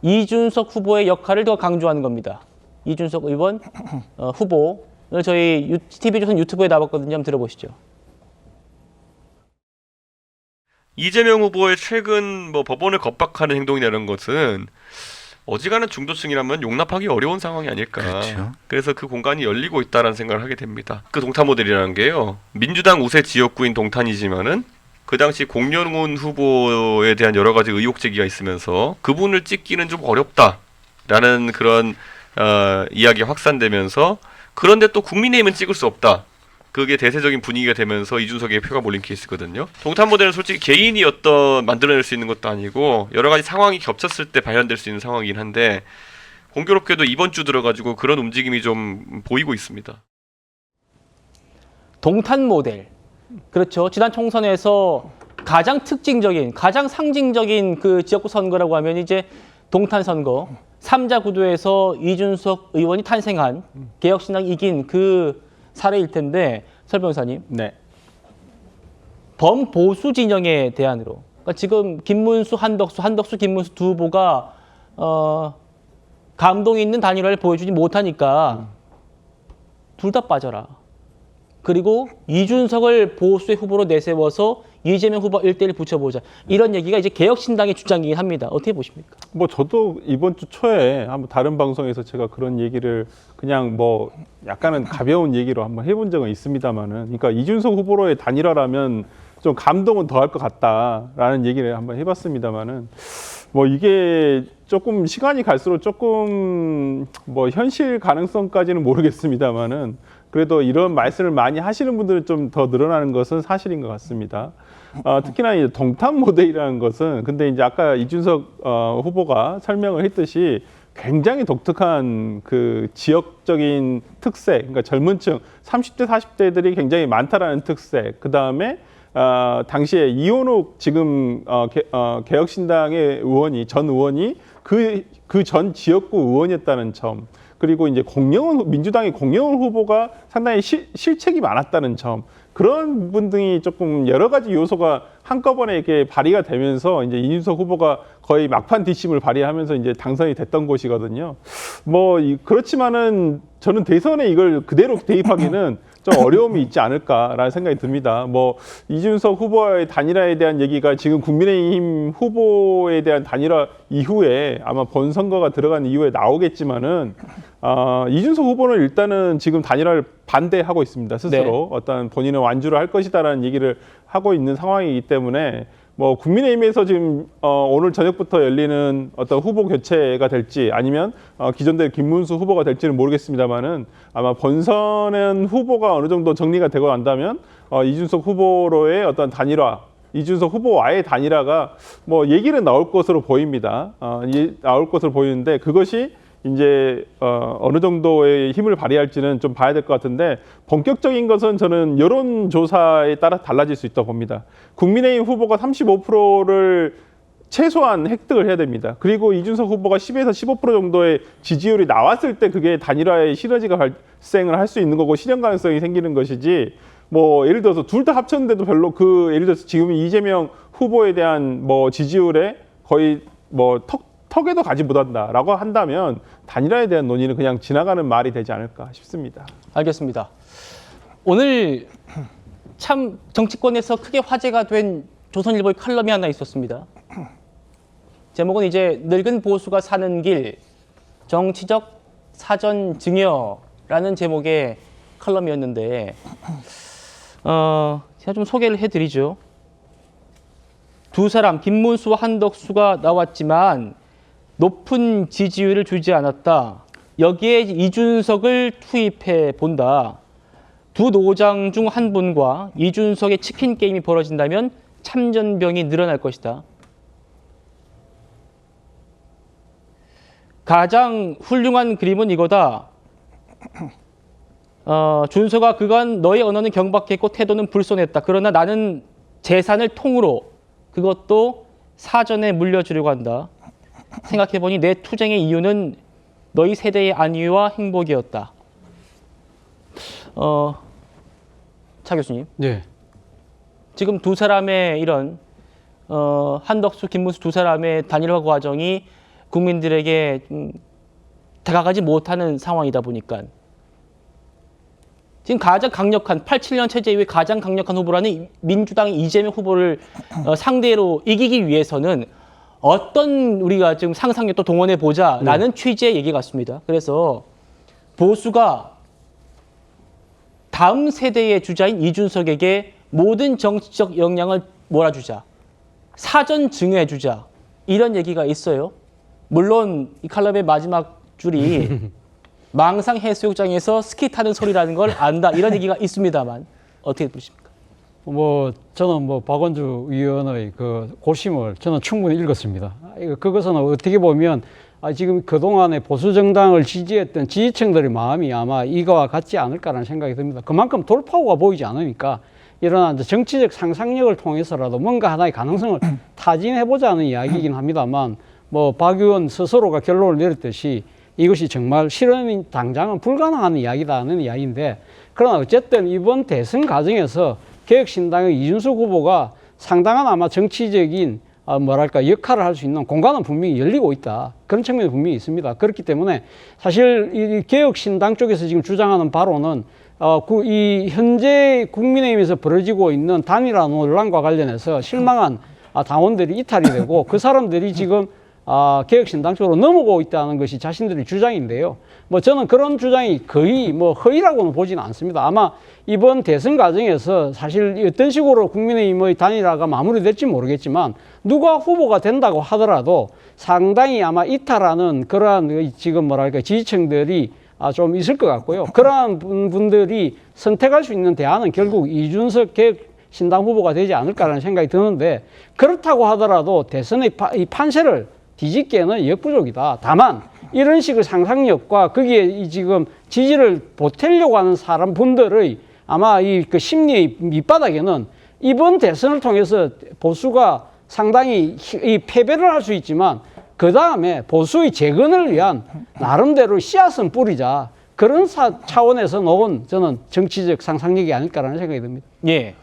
이준석 후보의 역할을 더 강조하는 겁니다. 이준석 의원 후보. 저희 TV조선 유튜브에 나왔거든요. 한번 들어보시죠. 이재명 후보의 최근 법원을 겁박하는 행동이나 이런 것은 어지간한 중도층이라면 용납하기 어려운 상황이 아닐까. 그렇죠. 그래서 그 공간이 열리고 있다라는 생각을 하게 됩니다. 그 동탄 모델이라는 게요. 민주당 우세 지역구인 동탄이지만은 그 당시 공영훈 후보에 대한 여러 가지 의혹 제기가 있으면서 그분을 찍기는 좀 어렵다라는 그런 이야기가 확산되면서 그런데 또 국민의힘은 찍을 수 없다. 그게 대세적인 분위기가 되면서 이준석의 표가 몰린 케이스거든요. 동탄 모델은 솔직히 개인이 만들어낼 수 있는 것도 아니고 여러 가지 상황이 겹쳤을 때 발현될 수 있는 상황이긴 한데 공교롭게도 이번 주 들어가지고 그런 움직임이 좀 보이고 있습니다. 동탄 모델. 그렇죠. 지난 총선에서 가장 특징적인, 가장 상징적인 그 지역구 선거라고 하면 이제 동탄 선거. 3자 구도에서 이준석 의원이 탄생한 개혁신당이 이긴 그 사례일 텐데 설 변호사님. 네. 범보수 진영의 대안으로. 그러니까 지금 김문수, 한덕수, 김문수 두 후보가 감동 있는 단일화를 보여주지 못하니까 둘 다 빠져라. 그리고 이준석을 보수의 후보로 내세워서 이재명 후보 1대1 붙여보자. 이런 얘기가 이제 개혁신당의 주장이긴 합니다. 어떻게 보십니까? 저도 이번 주 초에 한번 다른 방송에서 제가 그런 얘기를 그냥 약간은 가벼운 얘기로 한번 해본 적은 있습니다만은, 그러니까 이준석 후보로의 단일화라면 좀 감동은 더 할 것 같다라는 얘기를 한번 해봤습니다만은, 이게 조금 시간이 갈수록 조금 현실 가능성까지는 모르겠습니다만은, 그래도 이런 말씀을 많이 하시는 분들은 좀 더 늘어나는 것은 사실인 것 같습니다. 특히나 이제 동탄 모델이라는 것은 근데 이제 아까 이준석 후보가 설명을 했듯이 굉장히 독특한 그 지역적인 특색, 그러니까 젊은층 30대 40대들이 굉장히 많다라는 특색. 그 다음에 당시에 이원욱 지금 개혁신당의 전 의원이 그 전 지역구 의원이었다는 점. 그리고 이제 민주당의 공영훈 후보가 상당히 실책이 많았다는 점. 그런 부분 등이 조금 여러 가지 요소가 한꺼번에 이렇게 발휘가 되면서 이제 이준석 후보가 거의 막판 뒷심을 발휘하면서 이제 당선이 됐던 곳이거든요. 그렇지만은 저는 대선에 이걸 그대로 대입하기는 좀 어려움이 있지 않을까라는 생각이 듭니다. 이준석 후보의 단일화에 대한 얘기가 지금 국민의힘 후보에 대한 단일화 이후에 아마 본선거가 들어간 이후에 나오겠지만은 이준석 후보는 일단은 지금 단일화를 반대하고 있습니다. 스스로. 네. 어떤 본인은 완주를 할 것이다라는 얘기를 하고 있는 상황이기 때문에 국민의힘에서 지금 오늘 저녁부터 열리는 어떤 후보 교체가 될지 아니면 기존대 김문수 후보가 될지는 모르겠습니다만은 아마 본선은 후보가 어느 정도 정리가 되고 난다면 이준석 후보로의 어떤 단일화, 이준석 후보와의 단일화가 얘기는 나올 것으로 보입니다. 나올 것으로 보이는데 그것이 이제 어느 정도의 힘을 발휘할지는 좀 봐야 될 것 같은데 본격적인 것은 저는 여론조사에 따라 달라질 수 있다고 봅니다. 국민의힘 후보가 35%를 최소한 획득을 해야 됩니다. 그리고 이준석 후보가 10에서 15% 정도의 지지율이 나왔을 때 그게 단일화의 시너지가 발생을 할 수 있는 거고 실현 가능성이 생기는 것이지 예를 들어서 둘 다 합쳤는데도 별로 예를 들어서 지금 이재명 후보에 대한 지지율에 거의 턱에도 가지 못한다라고 한다면 단일화에 대한 논의는 그냥 지나가는 말이 되지 않을까 싶습니다. 알겠습니다. 오늘 참 정치권에서 크게 화제가 된 조선일보의 칼럼이 하나 있었습니다. 제목은 이제 늙은 보수가 사는 길 정치적 사전 증여라는 제목의 칼럼이었는데 제가 좀 소개를 해드리죠. 두 사람 김문수와 한덕수가 나왔지만 높은 지지율을 주지 않았다. 여기에 이준석을 투입해 본다. 두 노장 중 한 분과 이준석의 치킨 게임이 벌어진다면 참전병이 늘어날 것이다. 가장 훌륭한 그림은 이거다. 준서가 그간 너의 언어는 경박했고 태도는 불손했다. 그러나 나는 재산을 통으로 그것도 사전에 물려주려고 한다. 생각해보니 내 투쟁의 이유는 너희 세대의 안위와 행복이었다. 차 교수님. 네. 지금 두 사람의 이런 한덕수, 김문수 두 사람의 단일화 과정이 국민들에게 다가가지 못하는 상황이다 보니까 지금 가장 강력한 87년 체제 이후에 가장 강력한 후보라는 민주당 이재명 후보를 상대로 이기기 위해서는 어떤 우리가 지금 상상력도 동원해 보자라는 취지의 얘기 같습니다. 그래서 보수가 다음 세대의 주자인 이준석에게 모든 정치적 역량을 몰아주자, 사전 증여해주자 이런 얘기가 있어요. 물론 이 칼럼의 마지막 줄이 망상 해수욕장에서 스키 타는 소리라는 걸 안다 이런 얘기가 있습니다만 어떻게 보십니까? 저는 박원주 의원의 그 고심을 저는 충분히 읽었습니다. 그것은 어떻게 보면 지금 그동안에 보수 정당을 지지했던 지지층들의 마음이 아마 이거와 같지 않을까라는 생각이 듭니다. 그만큼 돌파구가 보이지 않으니까 이런 정치적 상상력을 통해서라도 뭔가 하나의 가능성을 타진해보자는 이야기이긴 합니다만 박 의원 스스로가 결론을 내렸듯이 이것이 정말 실현이 당장은 불가능한 이야기다는 이야기인데 그러나 어쨌든 이번 대선 과정에서 개혁신당의 이준석 후보가 상당한 아마 정치적인 역할을 할 수 있는 공간은 분명히 열리고 있다. 그런 측면이 분명히 있습니다. 그렇기 때문에 사실 이 개혁신당 쪽에서 지금 주장하는 바로는 이 현재 국민의힘에서 벌어지고 있는 단일화 논란과 관련해서 실망한 당원들이 이탈이 되고 그 사람들이 지금 개혁신당 쪽으로 넘어오고 있다는 것이 자신들의 주장인데요. 저는 그런 주장이 거의 허위라고는 보지는 않습니다. 아마 이번 대선 과정에서 사실 어떤 식으로 국민의힘의 단일화가 마무리될지 모르겠지만 누가 후보가 된다고 하더라도 상당히 아마 이탈하는 그러한 지금 지지층들이 좀 있을 것 같고요. 그러한 분들이 선택할 수 있는 대안은 결국 이준석 개혁신당 후보가 되지 않을까라는 생각이 드는데 그렇다고 하더라도 대선의 이 판세를 뒤집기에는 역부족이다. 다만 이런 식의 상상력과 거기에 지금 지지를 보태려고 하는 분들의 아마 그 심리의 밑바닥에는 이번 대선을 통해서 보수가 상당히 이 패배를 할 수 있지만 그 다음에 보수의 재건을 위한 나름대로 씨앗은 뿌리자. 그런 차원에서 놓은 저는 정치적 상상력이 아닐까라는 생각이 듭니다. 예.